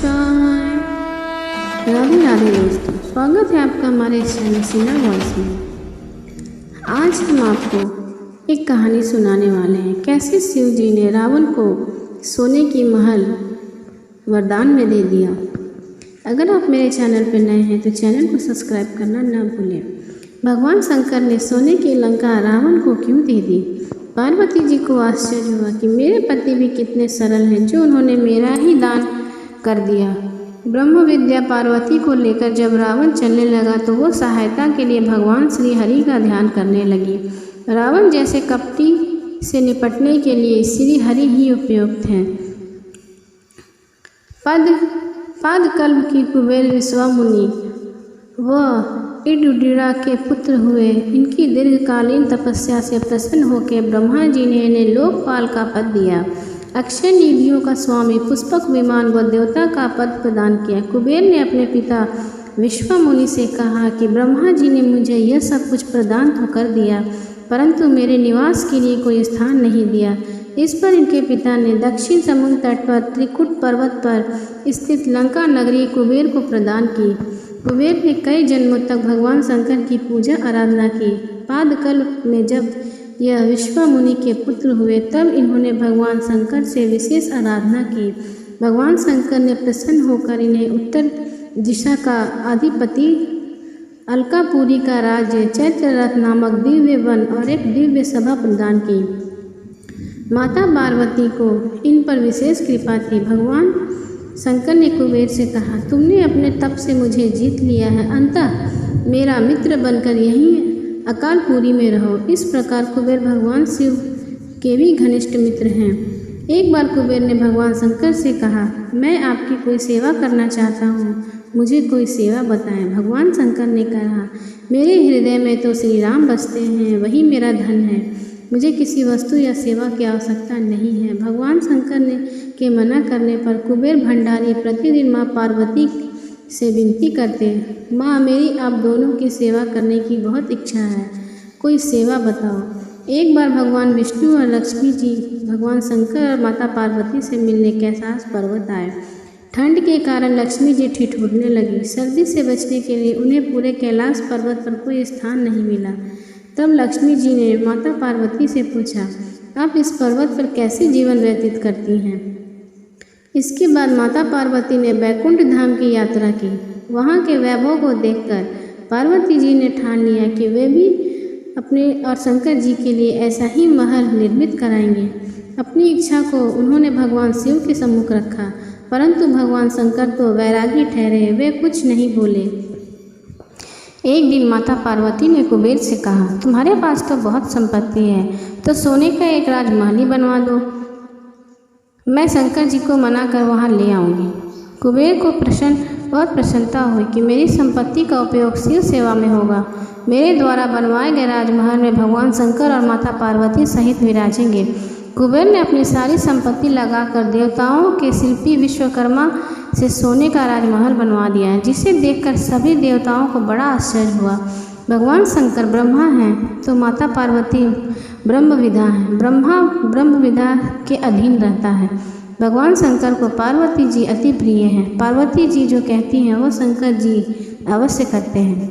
शिवाय। राधे राधे दोस्तों, स्वागत है आपका हमारे चैनल सीना वॉइस में। आज हम आपको एक कहानी सुनाने वाले हैं, कैसे शिव जी ने रावण को सोने की महल वरदान में दे दिया। अगर आप मेरे चैनल पर नए हैं तो चैनल को सब्सक्राइब करना न भूलें। भगवान शंकर ने सोने की लंका रावण को क्यों दे दी? पार्वती जी को आश्चर्य हुआ कि मेरे पति भी कितने सरल हैं जो उन्होंने मेरा ही दान कर दिया। ब्रह्म विद्या पार्वती को लेकर जब रावण चलने लगा तो वो सहायता के लिए भगवान श्री हरि का ध्यान करने लगी। रावण जैसे कपटी से निपटने के लिए श्री हरि ही उपयुक्त हैं। पादकल्प की कुबेर विश्वामुनि व इडुडिड़ा के पुत्र हुए। इनकी दीर्घकालीन तपस्या से प्रसन्न होकर ब्रह्मा जी ने इन्हें लोकपाल का पद दिया। अक्षय निधियों का स्वामी, पुष्पक विमान व देवता का पद प्रदान किया। कुबेर ने अपने पिता विश्वामुनि से कहा कि ब्रह्मा जी ने मुझे यह सब कुछ प्रदान तो कर दिया, परंतु मेरे निवास के लिए कोई स्थान नहीं दिया। इस पर इनके पिता ने दक्षिण समुद्र तट पर त्रिकुट पर्वत पर स्थित लंका नगरी कुबेर को प्रदान की। कुबेर ने कई जन्मों तक भगवान शंकर की पूजा आराधना की। पादकल्प में जब यह विश्वामुनि के पुत्र हुए तब इन्होंने भगवान शंकर से विशेष आराधना की। भगवान शंकर ने प्रसन्न होकर इन्हें उत्तर दिशा का अधिपति, अलकापुरी का राज्य, चैत्ररथ नामक दिव्य वन और एक दिव्य सभा प्रदान की। माता पार्वती को इन पर विशेष कृपा थी। भगवान शंकर ने कुबेर से कहा, तुमने अपने तप से मुझे जीत लिया है, अतः मेरा मित्र बनकर यहीं अकालपुरी में रहो। इस प्रकार कुबेर भगवान शिव के भी घनिष्ठ मित्र हैं। एक बार कुबेर ने भगवान शंकर से कहा, मैं आपकी कोई सेवा करना चाहता हूँ, मुझे कोई सेवा बताएं। भगवान शंकर ने कहा, मेरे हृदय में तो श्री राम बसते हैं, वही मेरा धन है, मुझे किसी वस्तु या सेवा की आवश्यकता नहीं है। भगवान शंकर के मना करने पर कुबेर भंडारी प्रतिदिन माँ पार्वती से विनती करते, माँ मेरी आप दोनों की सेवा करने की बहुत इच्छा है, कोई सेवा बताओ। एक बार भगवान विष्णु और लक्ष्मी जी भगवान शंकर और माता पार्वती से मिलने कैलाश पर्वत आए। ठंड के कारण लक्ष्मी जी ठिठुरने लगी। सर्दी से बचने के लिए उन्हें पूरे कैलाश पर्वत पर कोई स्थान नहीं मिला। तब लक्ष्मी जी ने माता पार्वती से पूछा, आप इस पर्वत पर कैसे जीवन व्यतीत करती हैं? इसके बाद माता पार्वती ने बैकुंठ धाम की यात्रा की। वहाँ के वैभव को देखकर पार्वती जी ने ठान लिया कि वे भी अपने और शंकर जी के लिए ऐसा ही महल निर्मित कराएंगे। अपनी इच्छा को उन्होंने भगवान शिव के सम्मुख रखा, परंतु भगवान शंकर तो वैरागी ठहरे, वे कुछ नहीं बोले। एक दिन माता पार्वती ने कुबेर से कहा, तुम्हारे पास तो बहुत संपत्ति है, तो सोने का एक राजमहल ही बनवा दो, मैं शंकर जी को मनाकर वहाँ ले आऊँगी। कुबेर को बहुत प्रसन्नता हुई कि मेरी संपत्ति का उपयोग शिव सेवा में होगा। मेरे द्वारा बनवाए गए राजमहल में भगवान शंकर और माता पार्वती सहित विराजेंगे। कुबेर ने अपनी सारी संपत्ति लगाकर देवताओं के शिल्पी विश्वकर्मा से सोने का राजमहल बनवा दिया, जिसे देखकर सभी देवताओं को बड़ा आश्चर्य हुआ। भगवान शंकर ब्रह्मा हैं तो माता पार्वती ब्रह्मविद्या हैं। ब्रह्मा ब्रह्मविद्या के अधीन रहता है। भगवान शंकर को पार्वती जी अति प्रिय हैं। पार्वती जी जो कहती हैं वो शंकर जी अवश्य करते हैं।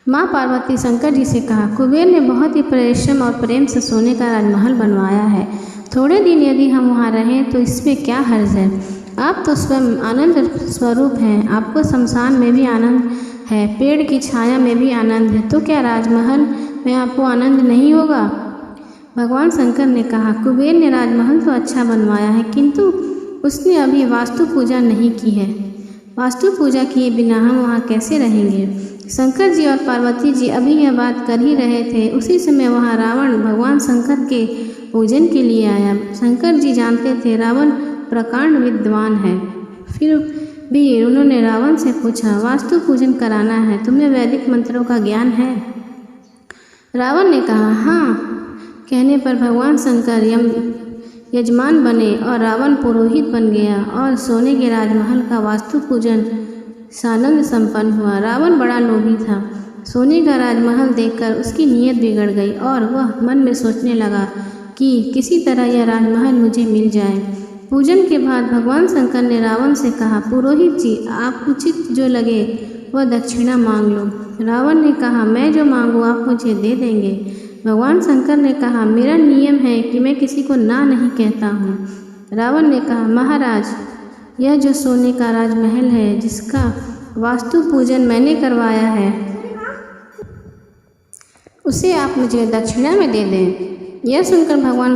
माँ पार्वती शंकर जी से कहा, कुबेर ने बहुत ही परिश्रम और प्रेम से सोने का राजमहल बनवाया है, थोड़े दिन यदि हम वहाँ रहें तो इसमें क्या हर्ज है? आप तो स्वयं आनंद स्वरूप हैं, आपको शमशान में भी आनंद है, पेड़ की छाया में भी आनंद है, तो क्या राजमहल में आपको आनंद नहीं होगा? भगवान शंकर ने कहा, कुबेर ने राजमहल तो अच्छा बनवाया है, किंतु उसने अभी वास्तु पूजा नहीं की है। वास्तु पूजा किए बिना हम वहाँ कैसे रहेंगे? शंकर जी और पार्वती जी अभी यह बात कर ही रहे थे, उसी समय वहाँ रावण भगवान शंकर के पूजन के लिए आया। शंकर जी जानते थे रावण प्रकांड विद्वान है, फिर भी उन्होंने रावण से पूछा, वास्तु पूजन कराना है, तुम्हें वैदिक मंत्रों का ज्ञान है? रावण ने कहा, हाँ। कहने पर भगवान शंकर यजमान बने और रावण पुरोहित बन गया और सोने के राजमहल का वास्तु पूजन सानंद संपन्न हुआ। रावण बड़ा लोभी था। सोने का राजमहल देखकर उसकी नीयत बिगड़ गई और वह मन में सोचने लगा कि किसी तरह यह राजमहल मुझे मिल जाए। पूजन के बाद भगवान शंकर ने रावण से कहा, पुरोहित जी, आप उचित जो लगे वह दक्षिणा मांग लो। रावण ने कहा, मैं जो मांगूँ आप मुझे दे देंगे। भगवान शंकर ने कहा, मेरा नियम है कि मैं किसी को ना नहीं कहता हूँ। रावण ने कहा, महाराज, यह जो सोने का राजमहल है जिसका वास्तु पूजन मैंने करवाया है उसे आप मुझे दक्षिणा में दे दें। यह सुनकर भगवान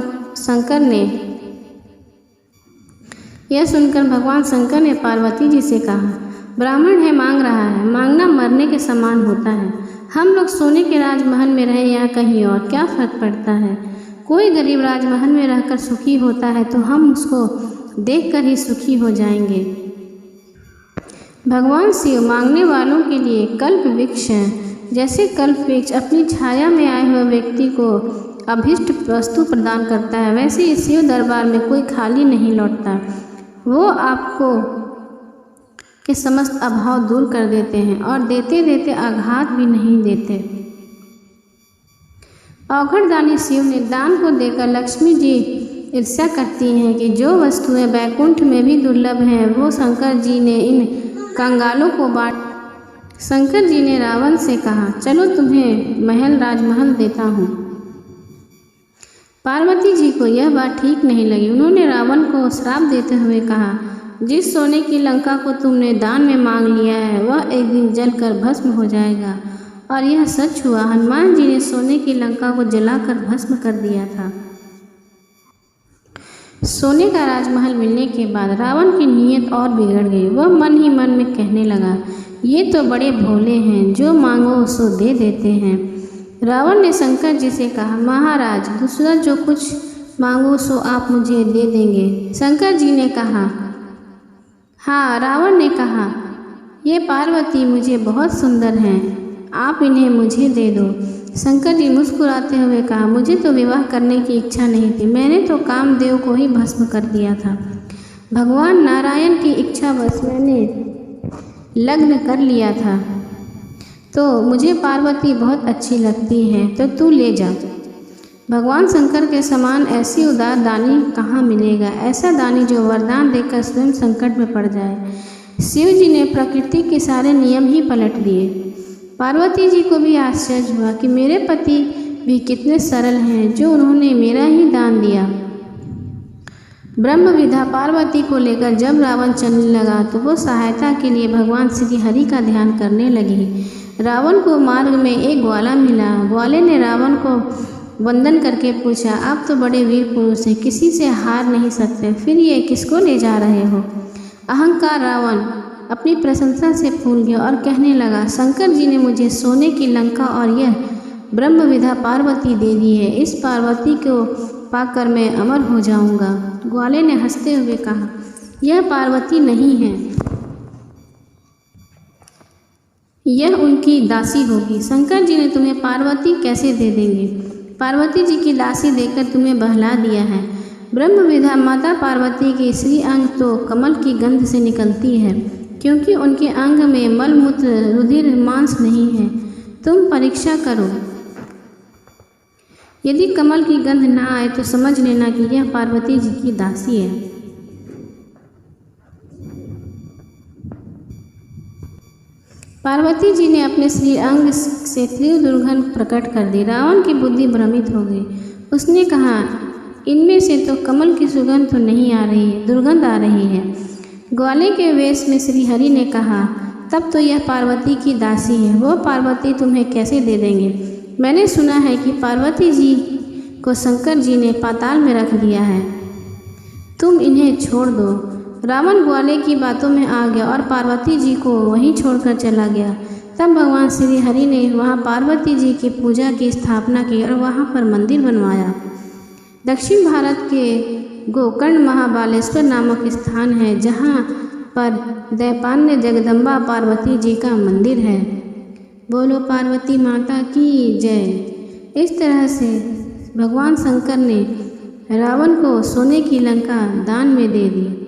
शंकर ने पार्वती जी से कहा, ब्राह्मण है, मांग रहा है, मांगना मरने के समान होता है। हम लोग सोने के राजमहल में रहें या कहीं और, क्या फर्क पड़ता है। कोई गरीब राजमहल में रहकर सुखी होता है तो हम उसको देखकर ही सुखी हो जाएंगे। भगवान शिव मांगने वालों के लिए कल्प वृक्ष हैं। जैसे कल्प वृक्ष अपनी छाया में आए हुए व्यक्ति को अभीष्ट वस्तु प्रदान करता है, वैसे ही शिव दरबार में कोई खाली नहीं लौटता। वो आपको के समस्त अभाव दूर कर देते हैं और देते देते आघात भी नहीं देते। अवघड़दानी शिव ने दान को देकर लक्ष्मी जी ईर्ष्या करती हैं कि जो वस्तुएं बैकुंठ में भी दुर्लभ हैं वो शंकर जी ने इन कंगालों को बांट। शंकर जी ने रावण से कहा, चलो तुम्हें राजमहल देता हूँ। पार्वती जी को यह बात ठीक नहीं लगी। उन्होंने रावण को श्राप देते हुए कहा, जिस सोने की लंका को तुमने दान में मांग लिया है वह एक दिन जलकर भस्म हो जाएगा। और यह सच हुआ। हनुमान जी ने सोने की लंका को जलाकर भस्म कर दिया था। सोने का राजमहल मिलने के बाद रावण की नीयत और बिगड़ गई। वह मन ही मन में कहने लगा, ये तो बड़े भोले हैं, जो मांगो सो दे देते हैं। रावण ने शंकर जी से कहा, महाराज, दूसरा जो कुछ मांगो सो आप मुझे दे देंगे। शंकर जी ने कहा, हाँ। रावण ने कहा, ये पार्वती मुझे बहुत सुंदर हैं, आप इन्हें मुझे दे दो। शंकर जी मुस्कुराते हुए कहा, मुझे तो विवाह करने की इच्छा नहीं थी, मैंने तो कामदेव को ही भस्म कर दिया था। भगवान नारायण की इच्छावश मैंने लग्न कर लिया था, तो मुझे पार्वती बहुत अच्छी लगती है, तो तू ले जा। भगवान शंकर के समान ऐसी उदार दानी कहाँ मिलेगा, ऐसा दानी जो वरदान देकर स्वयं संकट में पड़ जाए। शिव जी ने प्रकृति के सारे नियम ही पलट दिए। पार्वती जी को भी आश्चर्य हुआ कि मेरे पति भी कितने सरल हैं जो उन्होंने मेरा ही दान दिया। ब्रह्म विद्या पार्वती को लेकर जब रावण चलने लगा तो वो सहायता के लिए भगवान श्री हरि का ध्यान करने लगी। रावण को मार्ग में एक ग्वाला मिला। ग्वाले ने रावण को वंदन करके पूछा, आप तो बड़े वीर पुरुष हैं, किसी से हार नहीं सकते, फिर ये किसको ले जा रहे हो। अहंकार रावण अपनी प्रशंसा से फूल गया और कहने लगा, शंकर जी ने मुझे सोने की लंका और यह ब्रह्म विद्या पार्वती दे दी है, इस पार्वती को पाकर मैं अमर हो जाऊंगा। ग्वाले ने हंसते हुए कहा, यह पार्वती नहीं है, यह उनकी दासी होगी। शंकर जी ने तुम्हें पार्वती कैसे दे देंगे, पार्वती जी की दासी देकर तुम्हें बहला दिया है। ब्रह्म विद्या माता पार्वती की श्री अंग तो कमल की गंध से निकलती है, क्योंकि उनके अंग में मलमूत्र रुधिर मांस नहीं है। तुम परीक्षा करो, यदि कमल की गंध ना आए तो समझ लेना कि यह पार्वती जी की दासी है। पार्वती जी ने अपने श्री अंग से तीव्र दुर्गंध प्रकट कर दी। रावण की बुद्धि भ्रमित हो गई। उसने कहा, इनमें से तो कमल की सुगंध तो नहीं आ रही है, दुर्गंध आ रही है। ग्वाले के वेश में श्री हरि ने कहा, तब तो यह पार्वती की दासी है, वो पार्वती तुम्हें कैसे दे देंगे। मैंने सुना है कि पार्वती जी को शंकर जी ने पाताल में रख दिया है, तुम इन्हें छोड़ दो। रावण ग्वाले की बातों में आ गया और पार्वती जी को वहीं छोड़कर चला गया। तब भगवान श्री हरि ने वहाँ पार्वती जी की पूजा की स्थापना की और वहाँ पर मंदिर बनवाया। दक्षिण भारत के गोकर्ण महाबालेश्वर नामक स्थान है, जहाँ पर दैपान्य जगदम्बा पार्वती जी का मंदिर है। बोलो पार्वती माता की जय। इस तरह से भगवान शंकर ने रावण को सोने की लंका दान में दे दी।